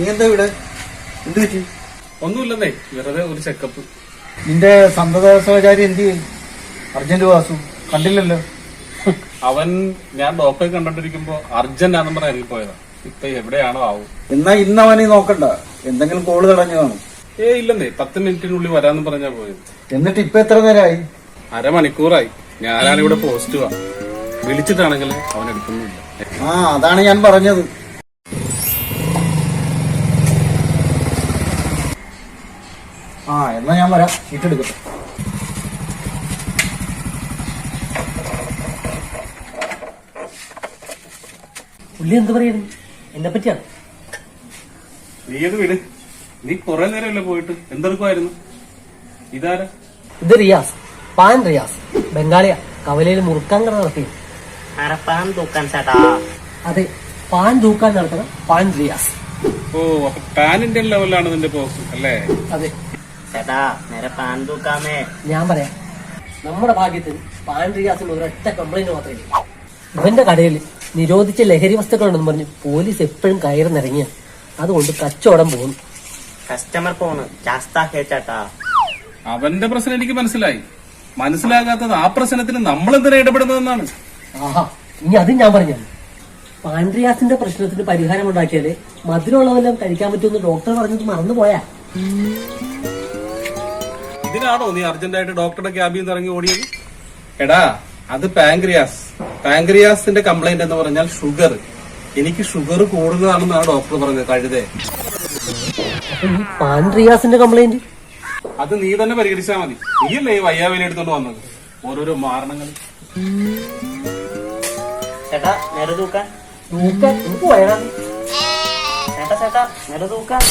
നീ എന്താ ഇവിടെ? എന്ത് പറ്റി? ഒന്നുമില്ലെന്നേ, വെറുതെ ഒരു ചെക്കപ്പ്. നിന്റെ സന്തതസഹചാരി എന്ത് ചെയ്യും? അർജന്റ് വാസു കണ്ടില്ലല്ലോ. അവൻ ഞാൻ ഡോക്ടറെ കണ്ടോണ്ടിരിക്കുമ്പോ അർജന്റ് ആണെന്ന് പറഞ്ഞ ഇറങ്ങിപ്പോയതാ. ഇപ്പൊ എവിടെയാണോ ആവും. എന്നാ ഇന്ന് അവനെ നോക്കണ്ട, എന്തെങ്കിലും കോള് തടഞ്ഞു കാണും. ഇല്ലെന്നേ, 10 മിനിറ്റിനുള്ളിൽ വരാന്ന് പറഞ്ഞാ പോയത്. എന്നിട്ട് ഇപ്പൊ എത്ര നേരമായി? അരമണിക്കൂറായി. ഞാനാണിവിടെ പോസ്റ്റുവാ. വിളിച്ചിട്ടാണെങ്കിൽ അവൻ എടുക്കുന്നില്ല. അതാണ് ഞാൻ പറഞ്ഞത്. എന്നാ ഞാൻ വരാം, ചീട്ടെടുക്കട്ടെ. പുള്ളി എന്ത് പറയുന്നു? എന്നെ പറ്റിയാണ്. നീ അത് വിട്. നീ കുറെ നേരമല്ലേ പോയിട്ട്? എന്തെടുക്കുമായിരുന്നു? ഇതാരാ? ഇത് റിയാസ്, പാൻ റിയാസ്. ബംഗാളിയാ. കവലയിൽ മുറുക്കാൻ കട നടത്തി. പാൻ തൂക്കാൻ ചേട്ടാ. അതെ, പാൻ തൂക്കാൻ നടത്തുന്ന പാൻ റിയാസ്. ഓ, അപ്പൊ പാൻ ഇന്ത്യൻ ലെവലാണ് നിന്റെ പോസ്റ്റ് അല്ലേ? അതെ ചേട്ടാ, നേരെ പാൻ തൂക്കാമേ. ഞാൻ പറയാം, നമ്മുടെ ഭാഗ്യത്തിന് പാൻ റിയാസിന് ഒരൊറ്റ കംപ്ലൈന്റ് മാത്രമേ ഇല്ല. ഇവന്റെ കടയിൽ നിരോധിച്ച ലഹരി വസ്തുക്കളുണ്ടെന്ന് പറഞ്ഞ് പോലീസ് എപ്പോഴും കയറുന്നിറങ്ങിയ, അതുകൊണ്ട് കച്ചവടം പോകുന്നു. കസ്റ്റമർ പോണ് ജാസ്താ ഹേ ചേട്ടാ. അവന്റെ പ്രശ്നം എനിക്ക് മനസ്സിലാകാത്തത് ആ പ്രശ്നത്തിന് നമ്മൾ എന്തിനാ ഇടപെടുന്നതെന്നാണ്. ആഹാ, ഇനി അതും ഞാൻ പറഞ്ഞു. പാൻ റിയാസിന്റെ പ്രശ്നത്തിന് പരിഹാരം ഉണ്ടാക്കിയാലേ മധുരമുള്ളതെല്ലാം കഴിക്കാൻ പറ്റുമെന്ന് ഡോക്ടർ പറഞ്ഞത് മറന്നുപോയാ. ഇതിനാണോ നീ അർജന്റായിട്ട് ഡോക്ടറുടെ ക്യാബിൽ നിന്ന് ഇറങ്ങി ഓടിയത്? എടാ, അത് പാങ്ക്രിയാസിന്റെ കംപ്ലൈന്റ് എന്ന് പറഞ്ഞാൽ ഷുഗർ. എനിക്ക് ഷുഗർ കൂടുന്നതാണെന്നാണ് ഡോക്ടർ പറഞ്ഞത്. കഴുതേ, അപ്പൊ ഈ പാൻ റിയാസിന്റെ കംപ്ലൈന്റ് അത് നീ തന്നെ പരിഹരിച്ചാൽ മതി. നീയല്ലേ ഈ വയ്യാവേലി എടുത്തോണ്ട് വന്നത്? ഓരോരോ മാരണങ്ങൾ. ചേട്ടാ, നേരെ തൂക്കാൻ. എനിക്ക് വയറാണ്. ചേട്ടാ നേരെ തൂക്കാൻ.